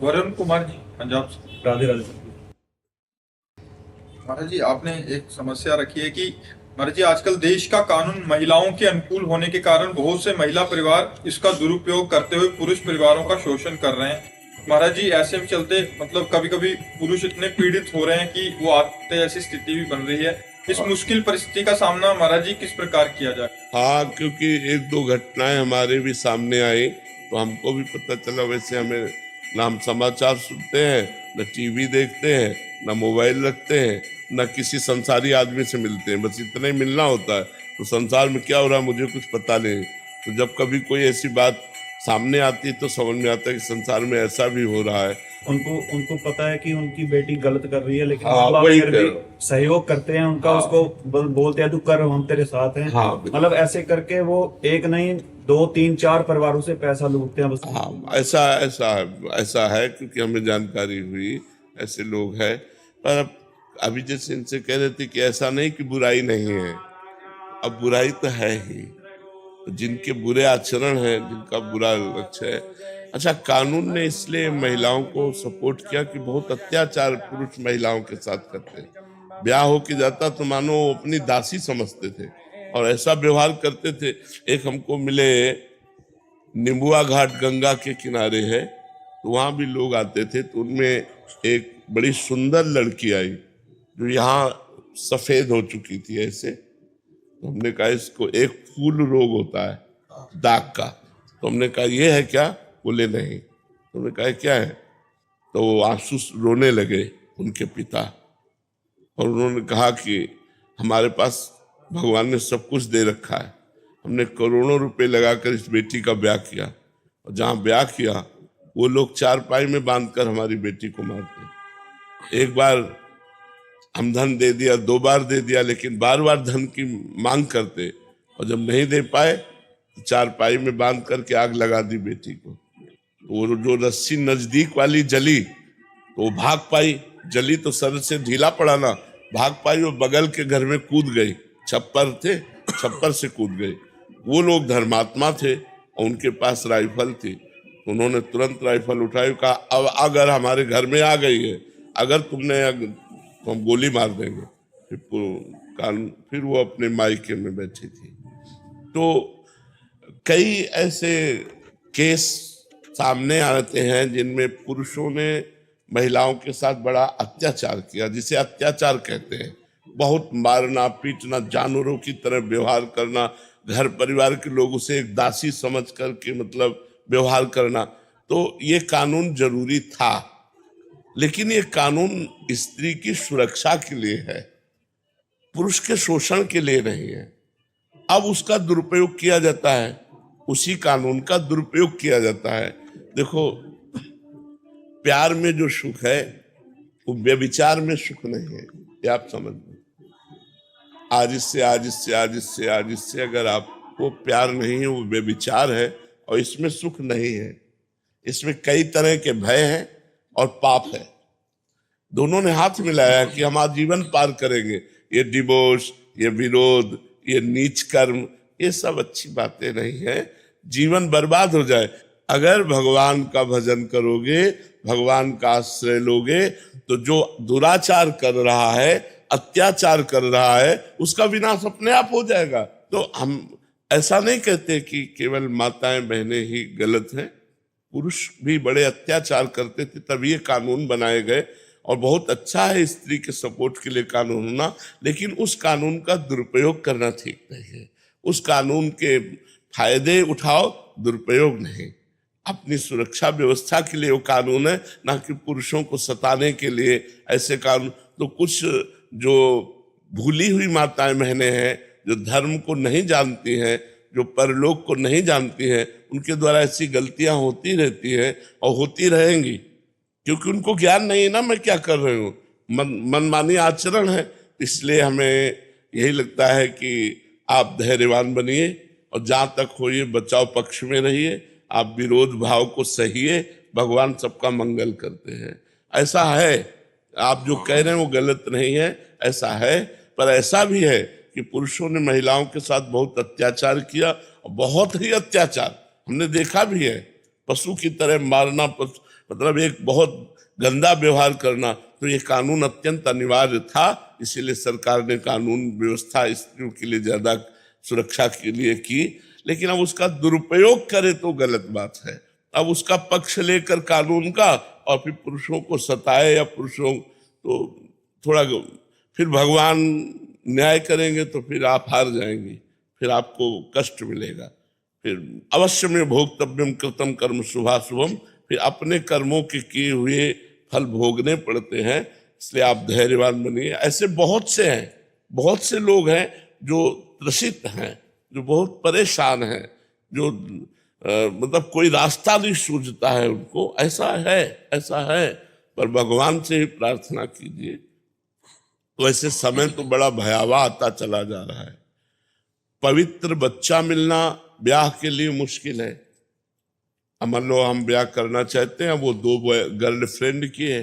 वरुण कुमार जी, पंजाब से। राधे राधे सर। महाराज जी, आपने एक समस्या रखी है कि महाराज जी, आजकल देश का कानून महिलाओं के अनुकूल होने के कारण बहुत से महिला परिवार इसका दुरुपयोग करते हुए पुरुष परिवारों का शोषण कर रहे हैं। महाराज जी, ऐसे में चलते मतलब कभी कभी पुरुष इतने पीड़ित हो रहे हैं कि वो आत्महत्या जैसी स्थिति भी बन रही है। इस मुश्किल परिस्थिति का सामना महाराज जी किस प्रकार किया जाए? हाँ, क्योंकि एक दो घटनाएं हमारे भी सामने आई तो हमको भी पता चला। वैसे हमें ना हम समाचार सुनते हैं, न टीवी देखते हैं, न मोबाइल रखते हैं, न किसी संसारी आदमी से मिलते हैं। बस इतना ही मिलना होता है। तो संसार में क्या हो रहा है मुझे कुछ पता नहीं। तो जब कभी कोई ऐसी बात सामने आती है तो समझ में आता है कि संसार में ऐसा भी हो रहा है। उनको उनको पता है कि उनकी बेटी गलत कर रही है, लेकिन हाँ, माँ बाप वही फिर भी सहयोग करते हैं उनका। हाँ। उसको बोलते हैं तू कर, हम तेरे साथ हैं। हाँ, मतलब ऐसे करके वो एक नहीं दो तीन चार परिवारों से पैसा लूटते हैं बस। हाँ, ऐसा है क्योंकि हमें जानकारी हुई ऐसे लोग हैं। पर अभी जैसे इनसे कह रहे थे कि ऐसा नहीं कि बुराई नहीं है, अब बुराई तो है ही। जिनके बुरे आचरण हैं, जिनका बुरा लक्ष्य है। अच्छा, कानून ने इसलिए महिलाओं को सपोर्ट किया कि बहुत अत्याचार पुरुष महिलाओं के साथ करते हैं। ब्याह हो के जाता तो मानो वो अपनी दासी समझते थे और ऐसा व्यवहार करते थे। एक हमको मिले, निम्बुआ घाट गंगा के किनारे है, तो वहां भी लोग आते थे। तो उनमें एक बड़ी सुंदर लड़की आई जो यहाँ सफेद हो चुकी थी ऐसे। तो हमने कहा इसको एक फूल रोग होता है दाग का। तो हमने कहा ये है क्या? बोले नहीं। तो हमने कहा क्या है? तो वो आंसू रोने लगे उनके पिता, और उन्होंने कहा कि हमारे पास भगवान ने सब कुछ दे रखा है, हमने करोड़ों रुपए लगाकर इस बेटी का ब्याह किया, और जहाँ ब्याह किया वो लोग चारपाई में बांधकर हमारी बेटी को मारते। एक बार हम धन दे दिया, दो बार दे दिया, लेकिन बार बार धन की मांग करते, और जब नहीं दे पाए तो चारपाई में बांध करके आग लगा दी बेटी को। तो वो जो रस्सी नजदीक वाली जली तो वो भाग पाई, जली तो सर से ढीला पड़ा ना, भाग पाई। वो बगल के घर में कूद गई, छप्पर थे, छप्पर से कूद गई। वो लोग धर्मात्मा थे और उनके पास राइफल थी। उन्होंने तुरंत राइफल उठाई, कहा अब अगर हमारे घर में आ गई है, अगर तुमने तो हम गोली मार देंगे। फिर वो अपने मायके में बैठी थी। तो कई ऐसे केस सामने आते हैं जिनमें पुरुषों ने महिलाओं के साथ बड़ा अत्याचार किया, जिसे अत्याचार कहते हैं। बहुत मारना पीटना, जानवरों की तरह व्यवहार करना, घर परिवार के लोगों से एक दासी समझ करके मतलब व्यवहार करना। तो ये कानून जरूरी था, लेकिन ये कानून स्त्री की सुरक्षा के लिए है, पुरुष के शोषण के लिए नहीं है। अब उसका दुरुपयोग किया जाता है, उसी कानून का दुरुपयोग किया जाता है। देखो, प्यार में जो सुख है वो व्यभिचार में सुख नहीं है, ये आप समझ लो। आज इससे आज इससे आज इससे आज इससे अगर आपको प्यार नहीं है, वो व्यभिचार है, और इसमें सुख नहीं है। इसमें कई तरह के भय हैं और पाप है। दोनों ने हाथ मिलाया कि हम आजीवन पार करेंगे। ये डिवोर्स, ये विरोध, ये नीच कर्म, ये सब अच्छी बातें नहीं है। जीवन बर्बाद हो जाए। अगर भगवान का भजन करोगे, भगवान का आश्रय लोगे, तो जो दुराचार कर रहा है, अत्याचार कर रहा है, उसका विनाश अपने आप हो जाएगा। तो हम ऐसा नहीं कहते कि केवल माताएं बहनें ही गलत हैं, पुरुष भी बड़े अत्याचार करते थे, तभी ये कानून बनाए गए। और बहुत अच्छा है स्त्री के सपोर्ट के लिए कानून होना, लेकिन उस कानून का दुरुपयोग करना ठीक नहीं है। उस कानून के फायदे उठाओ, दुरुपयोग नहीं। अपनी सुरक्षा व्यवस्था के लिए वो कानून है, ना कि पुरुषों को सताने के लिए ऐसे कानून। तो कुछ जो भूली हुई माताएं बहनें हैं, जो धर्म को नहीं जानती हैं, जो परलोक को नहीं जानती हैं, उनके द्वारा ऐसी गलतियां होती रहती है और होती रहेंगी, क्योंकि उनको ज्ञान नहीं है ना मैं क्या कर रही हूँ। मनमानी आचरण है। इसलिए हमें यही लगता है कि आप धैर्यवान बनिए और जहां तक हो ये बचाव पक्ष में रहिए। आप विरोध भाव को सहिए, भगवान सबका मंगल करते हैं। ऐसा है, आप जो कह रहे हैं वो गलत नहीं है, ऐसा है। पर ऐसा भी है कि पुरुषों ने महिलाओं के साथ बहुत अत्याचार किया, बहुत ही अत्याचार हमने देखा भी है। पशु की तरह मारना, मतलब एक बहुत गंदा व्यवहार करना, तो ये कानून अत्यंत अनिवार्य था। इसीलिए सरकार ने कानून व्यवस्था स्त्रियों के लिए ज्यादा सुरक्षा के लिए की। लेकिन अब उसका दुरुपयोग करे तो गलत बात है। अब उसका पक्ष लेकर कानून का और फिर पुरुषों को सताए या पुरुषों तो थोड़ा, फिर भगवान न्याय करेंगे तो फिर आप हार जाएंगे, फिर आपको कष्ट मिलेगा। फिर अवश्य में भोक्तव्यम कृतम कर्म शुभाशुभम, फिर अपने कर्मों के किए हुए फल भोगने पड़ते हैं। इसलिए आप धैर्यवान बनिए। ऐसे बहुत से हैं, बहुत से लोग हैं जो त्रसित हैं, जो बहुत परेशान हैं, जो मतलब कोई रास्ता नहीं सूझता है उनको। ऐसा है, ऐसा है। पर भगवान से ही प्रार्थना कीजिए। तो ऐसे समय तो बड़ा भयावह आता चला जा रहा है। पवित्र बच्चा मिलना ब्याह के लिए मुश्किल है। अब मान लो हम ब्याह करना चाहते हैं, वो 2 गर्लफ्रेंड की है,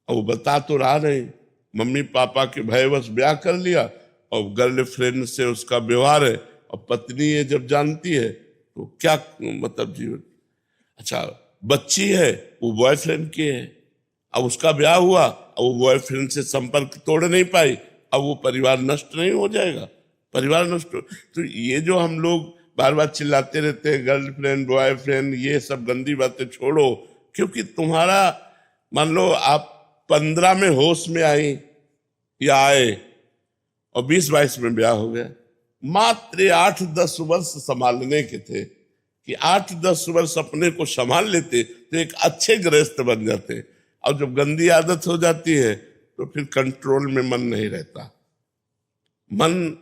और वो बता तो रहा नहीं, मम्मी पापा के भयवश ब्याह कर लिया और गर्लफ्रेंड से उसका व्यवहार है, और पत्नी ये जब जानती है तो क्या मतलब जीवन। अच्छा, बच्ची है, वो बॉयफ्रेंड की है, अब उसका ब्याह हुआ, अब वो बॉयफ्रेंड से संपर्क तोड़ नहीं पाई, अब वो परिवार नष्ट नहीं हो जाएगा? परिवार नष्ट हो। तो ये जो हम लोग बार बार चिल्लाते रहते हैं गर्लफ्रेंड बॉयफ्रेंड, ये सब गंदी बातें छोड़ो। क्योंकि तुम्हारा मान लो आप 15 में होश में आई या आए और 20-22 में ब्याह हो गया, मात्र 8-10 वर्ष संभालने के थे कि 8-10 वर्ष अपने को संभाल लेते तो एक अच्छे गृहस्थ बन जाते। और जब गंदी आदत हो जाती है तो फिर कंट्रोल में मन नहीं रहता। मन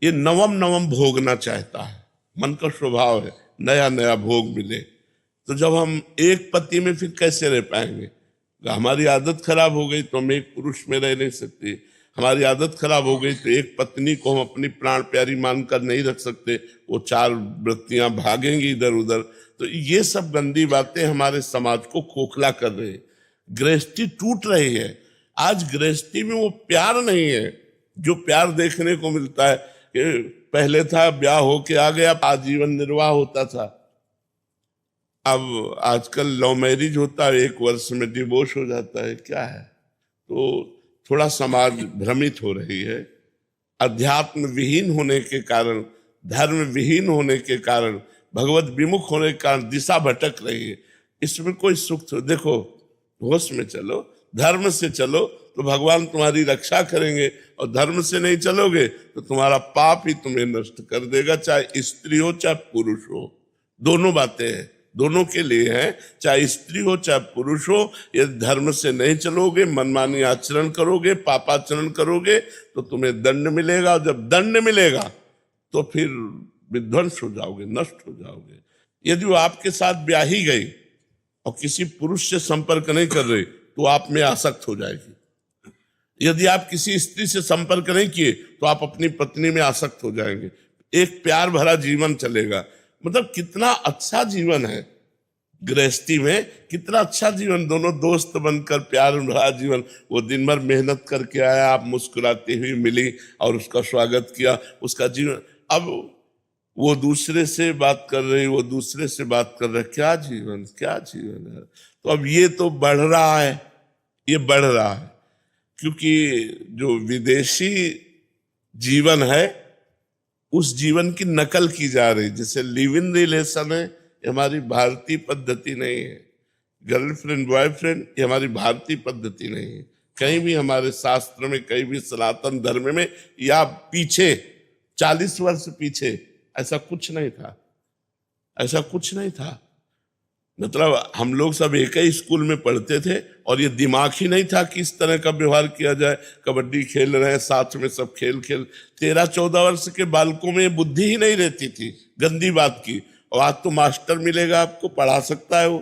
ये नवम नवम भोगना चाहता है, मन का स्वभाव है नया नया भोग मिले। तो जब हम एक पति में फिर कैसे रह पाएंगे? हमारी आदत खराब हो गई तो हम एक पुरुष में रह नहीं सकते। हमारी आदत खराब हो गई तो एक पत्नी को हम अपनी प्राण प्यारी मानकर नहीं रख सकते, वो 4 वृत्तियां भागेंगी इधर उधर। तो ये सब गंदी बातें हमारे समाज को खोखला कर रही है। गृहस्थी टूट रही है। आज गृहस्थी में वो प्यार नहीं है जो प्यार देखने को मिलता है कि पहले था ब्याह होके आ गया, आजीवन निर्वाह होता था। अब आजकल लव मैरिज होता है, 1 वर्ष में डिवोर्स हो जाता है। क्या है? तो थोड़ा समाज भ्रमित हो रही है। अध्यात्म विहीन होने के कारण, धर्म विहीन होने के कारण, भगवत विमुख होने के कारण दिशा भटक रही है। इसमें कोई सुख तो देखो, होश में चलो, धर्म से चलो तो भगवान तुम्हारी रक्षा करेंगे, और धर्म से नहीं चलोगे तो तुम्हारा पाप ही तुम्हें नष्ट कर देगा। चाहे स्त्री हो चाहे पुरुष हो, दोनों बातें हैं, दोनों के लिए हैं। चाहे स्त्री हो चाहे पुरुष हो, यदि धर्म से नहीं चलोगे, मनमानी आचरण करोगे, पापाचरण करोगे तो तुम्हें दंड मिलेगा। और जब दंड मिलेगा तो फिर विध्वंस हो जाओगे, नष्ट हो जाओगे। यदि वो आपके साथ ब्याही गई और किसी पुरुष से संपर्क नहीं कर रही तो आप में आसक्त हो जाएगी। यदि आप किसी स्त्री से संपर्क नहीं किए तो आप अपनी पत्नी में आसक्त हो जाएंगे। एक प्यार भरा जीवन चलेगा। मतलब कितना अच्छा जीवन है गृहस्थी में, कितना अच्छा जीवन। दोनों दोस्त बनकर प्यार भरा जीवन। वो दिन भर मेहनत करके आया, आप मुस्कुराती हुई मिली और उसका स्वागत किया, उसका जीवन। अब वो दूसरे से बात कर रही, वो दूसरे से बात कर रहा है। क्या जीवन, क्या जीवन है। तो अब ये तो बढ़ रहा है, ये बढ़ रहा है। क्योंकि जो विदेशी जीवन है उस जीवन की नकल की जा रही। जैसे लिव इन रिलेशन है, ये हमारी भारतीय पद्धति नहीं है। गर्लफ्रेंड बॉयफ्रेंड ये हमारी भारतीय पद्धति नहीं है। कहीं भी हमारे शास्त्र में, कहीं भी सनातन धर्म में या पीछे 40 वर्ष पीछे ऐसा कुछ नहीं था, ऐसा कुछ नहीं था। मतलब हम लोग सब एक ही स्कूल में पढ़ते थे और ये दिमाग ही नहीं था कि इस तरह का व्यवहार किया जाए। कबड्डी खेल रहे हैं साथ में, सब खेल 13-14 वर्ष के बालकों में बुद्धि ही नहीं रहती थी गंदी बात की। और आज तो मास्टर मिलेगा, आपको पढ़ा सकता है। वो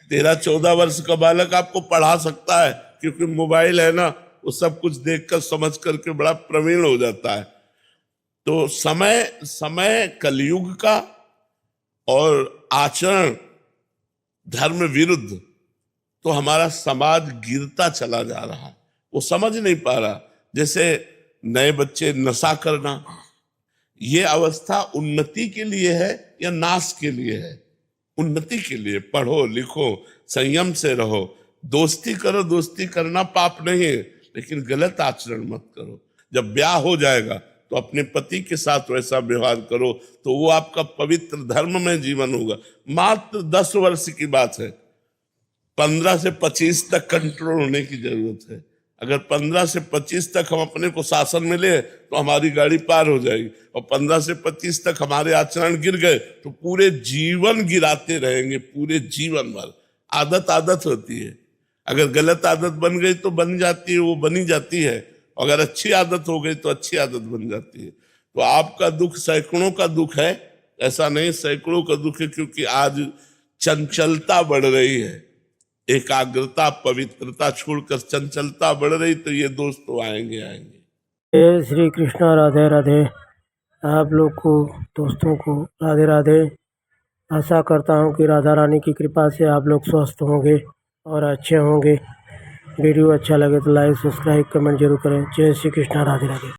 13-14 वर्ष का बालक आपको पढ़ा सकता है, क्योंकि मोबाइल है ना, वो सब कुछ देखकर समझ करके बड़ा प्रवीण हो जाता है। तो समय कलयुग का और आचरण धर्म विरुद्ध, तो हमारा समाज गिरता चला जा रहा है। वो समझ नहीं पा रहा। जैसे नए बच्चे नशा करना, ये अवस्था उन्नति के लिए है या नाश के लिए है? उन्नति के लिए। पढ़ो लिखो, संयम से रहो। दोस्ती करो, दोस्ती करना पाप नहीं है, लेकिन गलत आचरण मत करो। जब ब्याह हो जाएगा तो अपने पति के साथ वैसा व्यवहार करो, तो वो आपका पवित्र धर्म में जीवन होगा। मात्र 10 वर्ष की बात है, 15 से 25 तक कंट्रोल होने की जरूरत है। अगर 15 से 25 तक हम अपने को शासन में ले तो हमारी गाड़ी पार हो जाएगी, और 15 से 25 तक हमारे आचरण गिर गए तो पूरे जीवन गिराते रहेंगे, पूरे जीवन भर। आदत आदत होती है, अगर गलत आदत बन गई तो बन जाती है, वो बनी जाती है। अगर अच्छी आदत हो गई तो अच्छी आदत बन जाती है। तो आपका दुख सैकड़ों का दुख है, ऐसा नहीं, सैकड़ों का दुख है, क्योंकि आज चंचलता बढ़ रही है। एकाग्रता पवित्रता छोड़कर चंचलता बढ़ रही, तो ये दोस्त तो आएंगे आएंगे। जय श्री कृष्णा, राधे राधे। आप लोग को, दोस्तों को राधे राधे। आशा करता हूँ कि राधा रानी की कृपा से आप लोग स्वस्थ होंगे और अच्छे होंगे। वीडियो अच्छा लगे तो लाइक सब्सक्राइब कमेंट जरूर करें। जय श्री कृष्णा, राधे राधे।